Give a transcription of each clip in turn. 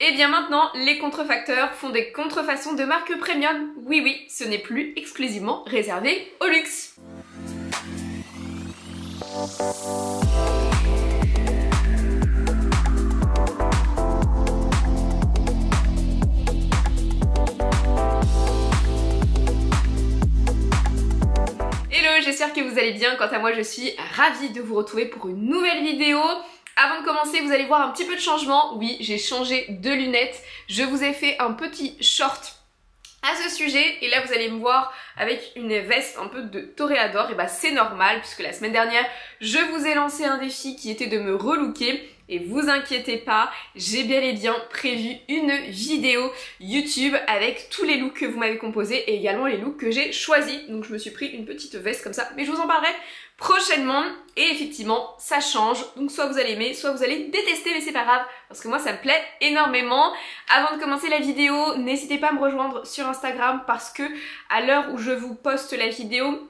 Et bien maintenant, les contrefacteurs font des contrefaçons de marque premium. Oui oui, ce n'est plus exclusivement réservé au luxe. Hello, j'espère que vous allez bien. Quant à moi, je suis ravie de vous retrouver pour une nouvelle vidéo. Avant de commencer, vous allez voir un petit peu de changement. Oui, j'ai changé de lunettes. Je vous ai fait un petit short à ce sujet et là vous allez me voir avec une veste un peu de toréador. Et bah c'est normal puisque la semaine dernière je vous ai lancé un défi qui était de me relooker. Et vous inquiétez pas, j'ai bel et bien prévu une vidéo YouTube avec tous les looks que vous m'avez composés et également les looks que j'ai choisis. Donc je me suis pris une petite veste comme ça, mais je vous en parlerai prochainement. Et effectivement, ça change. Donc soit vous allez aimer, soit vous allez détester, mais c'est pas grave parce que moi ça me plaît énormément. Avant de commencer la vidéo, n'hésitez pas à me rejoindre sur Instagram parce que à l'heure où je vous poste la vidéo,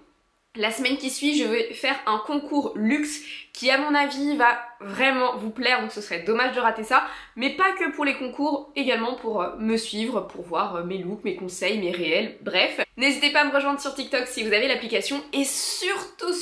la semaine qui suit, je vais faire un concours luxe qui à mon avis va vraiment vous plaire, donc ce serait dommage de rater ça, mais pas que pour les concours, également pour me suivre, pour voir mes looks, mes conseils, mes réels, bref. N'hésitez pas à me rejoindre sur TikTok si vous avez l'application et surtout,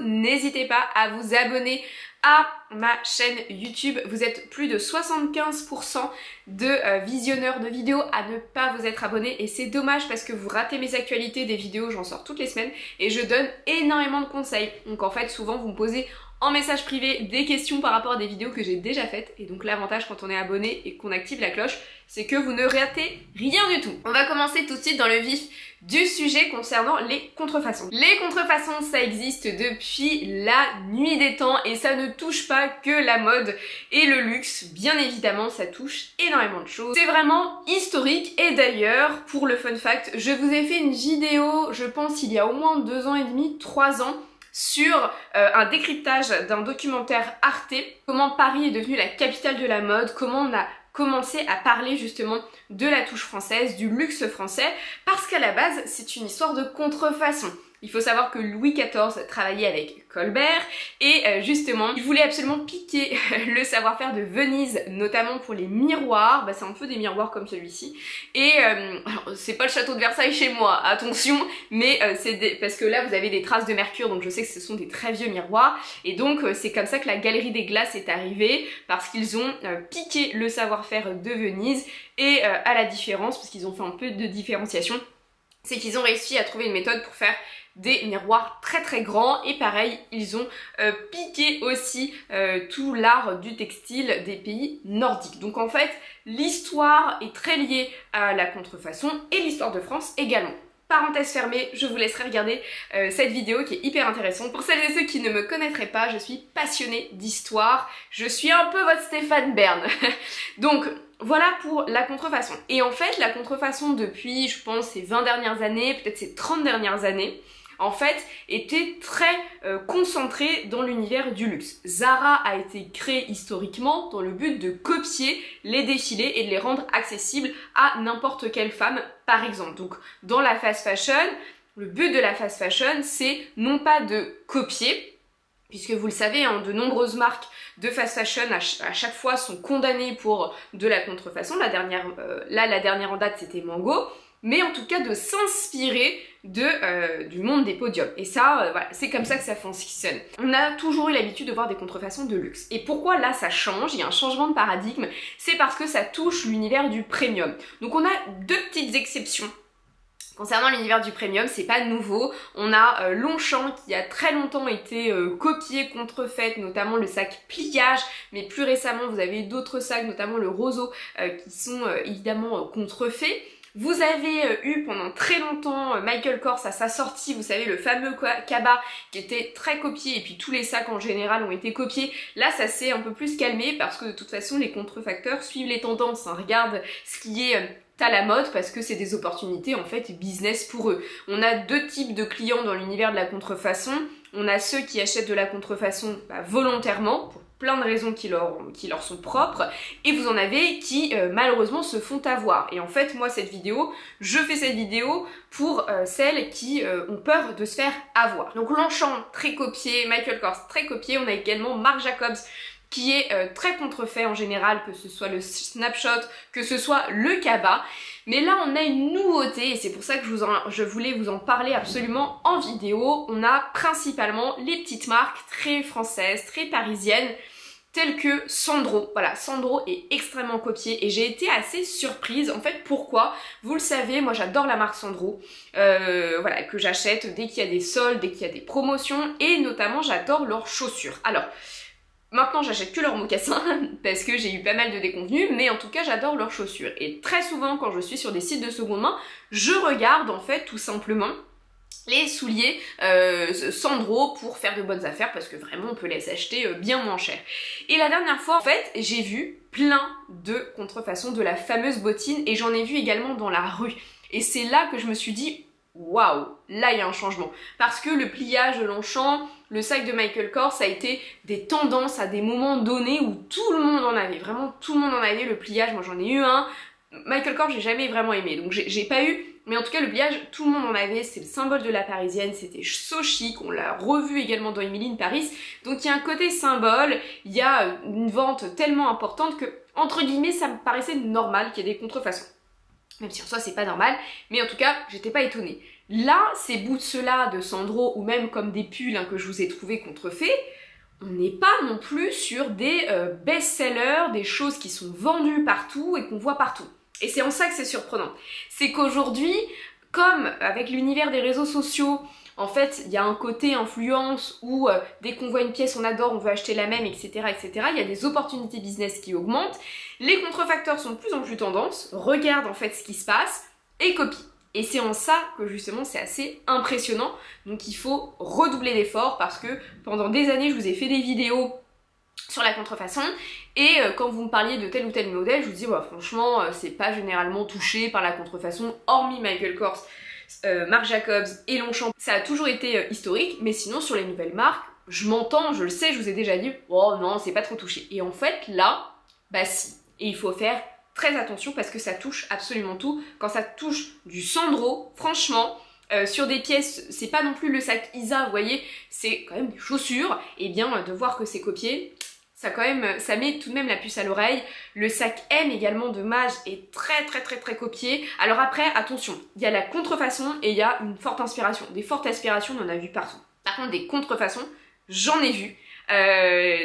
n'hésitez pas à vous abonner à ma chaîne YouTube. Vous êtes plus de 75% de visionneurs de vidéos à ne pas vous être abonnés et c'est dommage parce que vous ratez mes actualités des vidéos, j'en sors toutes les semaines et je donne énormément de conseils. Donc en fait souvent vous me posez en message privé des questions par rapport à des vidéos que j'ai déjà faites et donc l'avantage quand on est abonné et qu'on active la cloche, c'est que vous ne ratez rien du tout. On va commencer tout de suite dans le vif du sujet concernant les contrefaçons. Les contrefaçons, ça existe depuis la nuit des temps et ça ne touche pas que la mode et le luxe. Bien évidemment, ça touche énormément de choses. C'est vraiment historique et d'ailleurs, pour le fun fact, je vous ai fait une vidéo, je pense il y a au moins 2 ans et demi, 3 ans, sur un décryptage d'un documentaire Arte, comment Paris est devenu la capitale de la mode, comment on a commencé à parler justement de la touche française, du luxe français, parce qu'à la base c'est une histoire de contrefaçon. Il faut savoir que Louis XIV travaillait avec Colbert et justement il voulait absolument piquer le savoir-faire de Venise, notamment pour les miroirs. Bah, c'est un peu des miroirs comme celui-ci et c'est pas le château de Versailles chez moi, attention, mais parce que là vous avez des traces de mercure, donc je sais que ce sont des très vieux miroirs et donc c'est comme ça que la Galerie des Glaces est arrivée, parce qu'ils ont piqué le savoir-faire de Venise et à la différence, parce qu'ils ont fait un peu de différenciation, c'est qu'ils ont réussi à trouver une méthode pour faire des miroirs très grands et pareil ils ont piqué aussi tout l'art du textile des pays nordiques. Donc en fait l'histoire est très liée à la contrefaçon et l'histoire de France également. Parenthèse fermée, je vous laisserai regarder cette vidéo qui est hyper intéressante. Pour celles et ceux qui ne me connaîtraient pas, je suis passionnée d'histoire, je suis un peu votre Stéphane Bern. Donc voilà pour la contrefaçon. Et en fait la contrefaçon depuis je pense ces 20 dernières années, peut-être ces 30 dernières années, en fait, était très concentrée dans l'univers du luxe. Zara a été créé historiquement dans le but de copier les défilés et de les rendre accessibles à n'importe quelle femme, par exemple. Donc, dans la fast fashion, le but de la fast fashion, c'est non pas de copier, puisque vous le savez, hein, de nombreuses marques de fast fashion à chaque fois sont condamnées pour de la contrefaçon. La dernière en date, c'était Mango. Mais en tout cas de s'inspirer du monde des podiums. Et ça, voilà, c'est comme ça que ça fonctionne. On a toujours eu l'habitude de voir des contrefaçons de luxe. Et pourquoi là ça change, il y a un changement de paradigme, c'est parce que ça touche l'univers du premium. Donc on a 2 petites exceptions. Concernant l'univers du premium, c'est pas nouveau. On a Longchamp qui a très longtemps été copié, contrefait, notamment le sac pliage, mais plus récemment vous avez d'autres sacs, notamment le Roseau, qui sont évidemment contrefaits. Vous avez eu pendant très longtemps Michael Kors à sa sortie, vous savez le fameux cabas qui était très copié et puis tous les sacs en général ont été copiés. Là ça s'est un peu plus calmé parce que de toute façon les contrefacteurs suivent les tendances, hein. Regardent ce qui est à la mode parce que c'est des opportunités en fait business pour eux. On a 2 types de clients dans l'univers de la contrefaçon. On a ceux qui achètent de la contrefaçon volontairement pour plein de raisons qui leur sont propres et vous en avez qui malheureusement se font avoir. Et en fait moi je fais cette vidéo pour celles qui ont peur de se faire avoir. Donc Longchamp très copié, Michael Kors très copié, on a également Marc Jacobs qui est très contrefait en général, que ce soit le snapshot, que ce soit le cabas. Mais là on a une nouveauté et c'est pour ça que je voulais vous en parler absolument en vidéo. On a principalement les petites marques très françaises, très parisiennes, telles que Sandro. Voilà, Sandro est extrêmement copié et j'ai été assez surprise. En fait, pourquoi? Vous le savez, moi j'adore la marque Sandro, voilà, que j'achète dès qu'il y a des soldes, dès qu'il y a des promotions et notamment j'adore leurs chaussures. Alors, maintenant j'achète que leurs mocassins parce que j'ai eu pas mal de déconvenus, mais en tout cas j'adore leurs chaussures. Et très souvent quand je suis sur des sites de seconde main, je regarde en fait tout simplement les souliers Sandro pour faire de bonnes affaires parce que vraiment on peut les acheter bien moins cher. Et la dernière fois en fait j'ai vu plein de contrefaçons de la fameuse bottine et j'en ai vu également dans la rue. Et c'est là que je me suis dit waouh, là il y a un changement. Parce que le pliage de Longchamp, le sac de Michael Kors, ça a été des tendances à des moments donnés où tout le monde en avait. Vraiment tout le monde en avait, le pliage, moi j'en ai eu un. Michael Kors j'ai jamais vraiment aimé, donc j'ai pas eu, mais en tout cas le pliage, tout le monde en avait, c'est le symbole de la parisienne, c'était so chic, on l'a revu également dans Emily in Paris, donc il y a un côté symbole, il y a une vente tellement importante que, entre guillemets, ça me paraissait normal qu'il y ait des contrefaçons. Même si en soi c'est pas normal, mais en tout cas j'étais pas étonnée. Là, ces boots-là de Sandro, ou même comme des pulls que je vous ai trouvé contrefaits, on n'est pas non plus sur des best-sellers, des choses qui sont vendues partout et qu'on voit partout. Et c'est en ça que c'est surprenant. C'est qu'aujourd'hui, comme avec l'univers des réseaux sociaux, en fait, il y a un côté influence où dès qu'on voit une pièce, on adore, on veut acheter la même, etc., etc. Il y a des opportunités business qui augmentent. Les contrefacteurs sont de plus en plus tendance, regardent en fait ce qui se passe et copient. Et c'est en ça que justement c'est assez impressionnant. Donc il faut redoubler d'efforts parce que pendant des années, je vous ai fait des vidéos sur la contrefaçon et quand vous me parliez de tel ou tel modèle, je vous dis bah, franchement c'est pas généralement touché par la contrefaçon, hormis Michael Kors, Marc Jacobs et Longchamp. Ça a toujours été historique, mais sinon sur les nouvelles marques, je m'entends, je le sais, je vous ai déjà dit oh non c'est pas trop touché. Et en fait là, bah si, et il faut faire très attention parce que ça touche absolument tout. Quand ça touche du Sandro, franchement, sur des pièces, c'est pas non plus le sac Isa, vous voyez, c'est quand même des chaussures, et bien de voir que c'est copié, ça quand même, ça met tout de même la puce à l'oreille. Le sac M également de Mage est très copié. Alors après, attention, il y a la contrefaçon et il y a une forte inspiration. Des fortes aspirations, on en a vu partout. Par contre, des contrefaçons, j'en ai vu.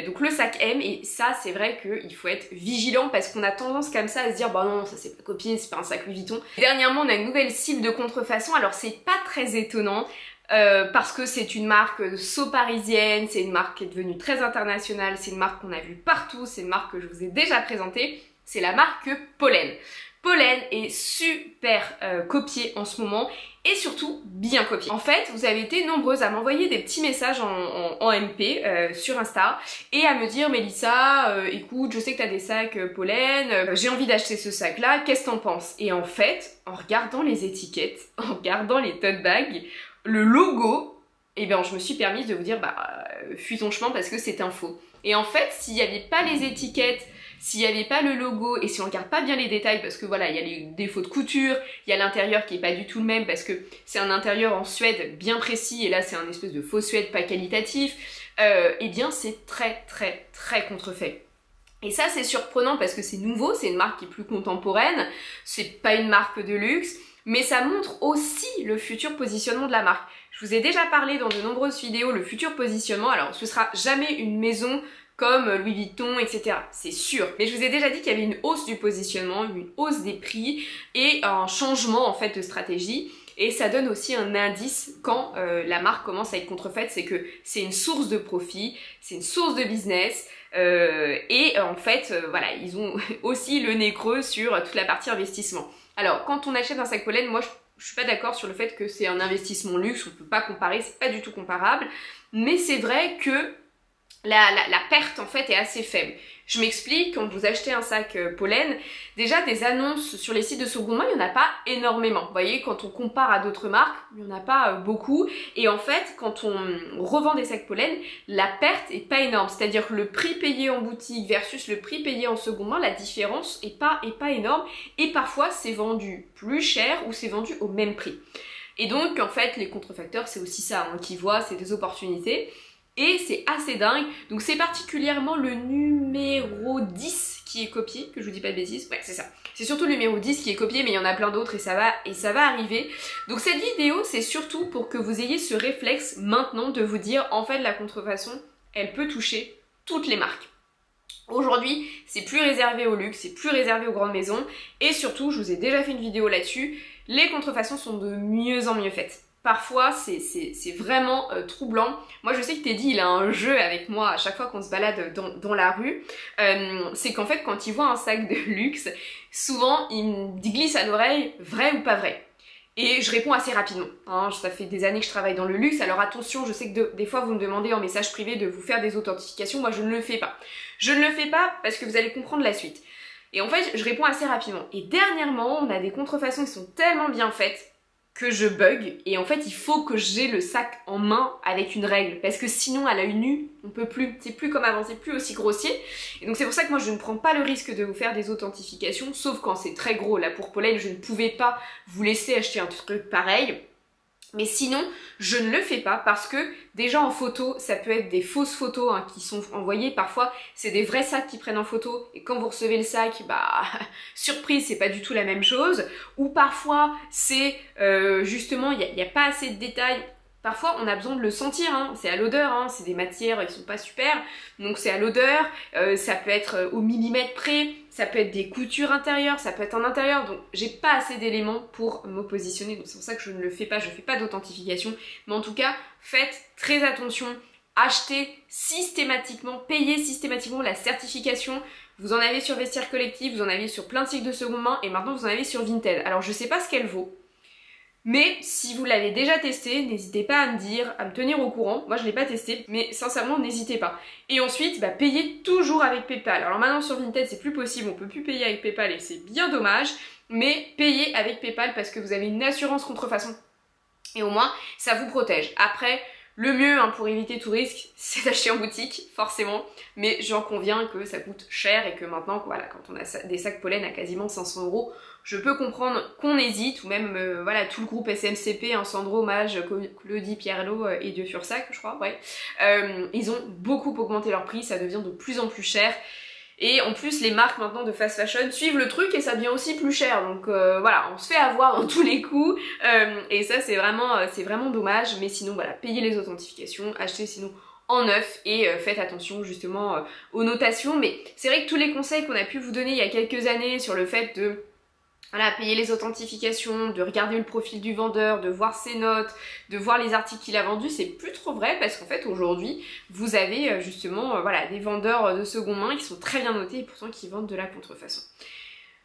Donc le sac M, et ça c'est vrai qu'il faut être vigilant parce qu'on a tendance comme ça à se dire bah non ça c'est pas copié, c'est pas un sac Louis Vuitton. Dernièrement on a une nouvelle cible de contrefaçon, alors c'est pas très étonnant parce que c'est une marque so parisienne, c'est une marque qui est devenue très internationale, c'est une marque qu'on a vue partout, c'est une marque que je vous ai déjà présentée, c'est la marque Pollen. Pollen est super copié en ce moment et surtout bien copié. En fait, vous avez été nombreuses à m'envoyer des petits messages en MP sur Insta et à me dire Mélissa, écoute, je sais que t'as des sacs Pollen, j'ai envie d'acheter ce sac là, qu'est-ce que t'en penses? Et en fait, en regardant les étiquettes, en regardant les tote bags, le logo, eh bien je me suis permise de vous dire bah fuis ton chemin parce que c'est un faux. Et en fait, s'il n'y avait pas les étiquettes, s'il n'y avait pas le logo et si on regarde pas bien les détails parce que voilà, il y a les défauts de couture, il y a l'intérieur qui est pas du tout le même parce que c'est un intérieur en suède bien précis et là c'est un espèce de faux suède pas qualitatif, eh bien c'est très contrefait. Et ça c'est surprenant parce que c'est nouveau, c'est une marque qui est plus contemporaine, c'est pas une marque de luxe, mais ça montre aussi le futur positionnement de la marque. Je vous ai déjà parlé dans de nombreuses vidéos le futur positionnement, alors ce sera jamais une maison comme Louis Vuitton, etc. C'est sûr. Mais je vous ai déjà dit qu'il y avait une hausse du positionnement, une hausse des prix et un changement en fait de stratégie. Et ça donne aussi un indice quand la marque commence à être contrefaite, c'est que c'est une source de profit, c'est une source de business. Et en fait, voilà, ils ont aussi le nez creux sur toute la partie investissement. Alors, quand on achète un sac Pollen, moi je suis pas d'accord sur le fait que c'est un investissement luxe, on peut pas comparer, c'est pas du tout comparable. Mais c'est vrai que la perte en fait est assez faible. Je m'explique, quand vous achetez un sac Pollen, déjà des annonces sur les sites de seconde main, il n'y en a pas énormément. Vous voyez, quand on compare à d'autres marques, il n'y en a pas beaucoup. Et en fait, quand on revend des sacs Pollen, la perte est pas énorme. C'est-à-dire que le prix payé en boutique versus le prix payé en seconde main, la différence est pas énorme. Et parfois, c'est vendu plus cher ou c'est vendu au même prix. Et donc, en fait, les contrefacteurs, c'est aussi ça qu'ils voient, c'est des opportunités. et c'est assez dingue. Donc c'est particulièrement le numéro 10 qui est copié, que je vous dis pas de bêtises, ouais c'est ça. C'est surtout le numéro 10 qui est copié, mais il y en a plein d'autres et ça va arriver. Donc cette vidéo, c'est surtout pour que vous ayez ce réflexe maintenant de vous dire, en fait la contrefaçon, elle peut toucher toutes les marques. Aujourd'hui, c'est plus réservé au luxe, c'est plus réservé aux grandes maisons, et surtout, je vous ai déjà fait une vidéo là-dessus, les contrefaçons sont de mieux en mieux faites. Parfois, c'est vraiment troublant. Moi, je sais que Teddy, il a un jeu avec moi à chaque fois qu'on se balade dans la rue. C'est qu'en fait, quand il voit un sac de luxe, souvent, il me glisse à l'oreille, vrai ou pas vrai. Et je réponds assez rapidement. Hein, ça fait des années que je travaille dans le luxe, alors attention, je sais que des fois, vous me demandez en message privé de vous faire des authentifications. Moi, je ne le fais pas. Je ne le fais pas parce que vous allez comprendre la suite. Et en fait, je réponds assez rapidement. Et dernièrement, on a des contrefaçons qui sont tellement bien faites que je bug, et en fait il faut que j'ai le sac en main avec une règle, parce que sinon à l'œil nu on peut plus, c'est plus comme avant, c'est plus aussi grossier, et donc c'est pour ça que moi je ne prends pas le risque de vous faire des authentifications, sauf quand c'est très gros. Là pour Pollen je ne pouvais pas vous laisser acheter un truc pareil, mais sinon je ne le fais pas parce que déjà en photo ça peut être des fausses photos qui sont envoyées, parfois c'est des vrais sacs qui prennent en photo et quand vous recevez le sac, bah surprise, c'est pas du tout la même chose, ou parfois c'est justement il n'y a pas assez de détails. Parfois on a besoin de le sentir, c'est à l'odeur, c'est des matières qui sont pas super, donc c'est à l'odeur, ça peut être au millimètre près, ça peut être des coutures intérieures, ça peut être en intérieur, donc j'ai pas assez d'éléments pour me positionner, donc c'est pour ça que je ne le fais pas, je fais pas d'authentification, mais en tout cas faites très attention, achetez systématiquement, payez systématiquement la certification. Vous en avez sur Vestiaire Collectif, vous en avez sur plein de sites de seconde main et maintenant vous en avez sur Vinted. Alors je sais pas ce qu'elle vaut, mais si vous l'avez déjà testé, n'hésitez pas à me dire, à me tenir au courant. Moi je l'ai pas testé, mais sincèrement n'hésitez pas. Et ensuite, payez toujours avec PayPal. Alors maintenant sur Vinted c'est plus possible, on peut plus payer avec PayPal et c'est bien dommage, mais payez avec PayPal parce que vous avez une assurance contrefaçon. Et au moins ça vous protège. Après, le mieux pour éviter tout risque, c'est d'acheter en boutique, forcément, mais j'en conviens que ça coûte cher et que maintenant, voilà, quand on a des sacs Pollen à quasiment 500 €, je peux comprendre qu'on hésite, ou même voilà, tout le groupe SMCP, Sandro, Mage, Claudie, Pierrelot et Dieu Fursac, je crois, ouais, ils ont beaucoup augmenté leur prix, ça devient de plus en plus cher. Et en plus, les marques maintenant de fast fashion suivent le truc et ça devient aussi plus cher. Donc voilà, on se fait avoir dans tous les coups. Et ça, c'est vraiment dommage. Mais sinon, voilà, payez les authentifications, achetez sinon en neuf et faites attention justement aux notations. Mais c'est vrai que tous les conseils qu'on a pu vous donner il y a quelques années sur le fait de... Voilà, payer les authentifications, de regarder le profil du vendeur, de voir ses notes, de voir les articles qu'il a vendus, c'est plus trop vrai parce qu'en fait aujourd'hui vous avez justement voilà, des vendeurs de seconde main qui sont très bien notés et pourtant qui vendent de la contrefaçon.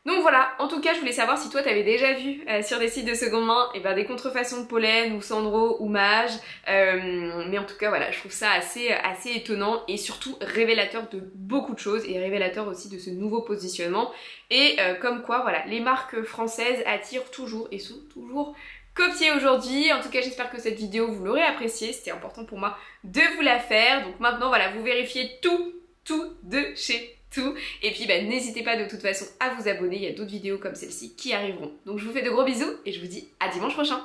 Donc voilà, en tout cas je voulais savoir si toi t'avais déjà vu sur des sites de seconde main des contrefaçons de Pollen ou Sandro ou Mage, mais en tout cas voilà, je trouve ça assez étonnant et surtout révélateur de beaucoup de choses et révélateur aussi de ce nouveau positionnement et comme quoi voilà, les marques françaises attirent toujours et sont toujours copiées aujourd'hui. En tout cas j'espère que cette vidéo vous l'aurez appréciée, c'était important pour moi de vous la faire, donc maintenant voilà, vous vérifiez tout de chez tout. Et puis n'hésitez pas de toute façon à vous abonner, il y a d'autres vidéos comme celle-ci qui arriveront. Donc je vous fais de gros bisous et je vous dis à dimanche prochain.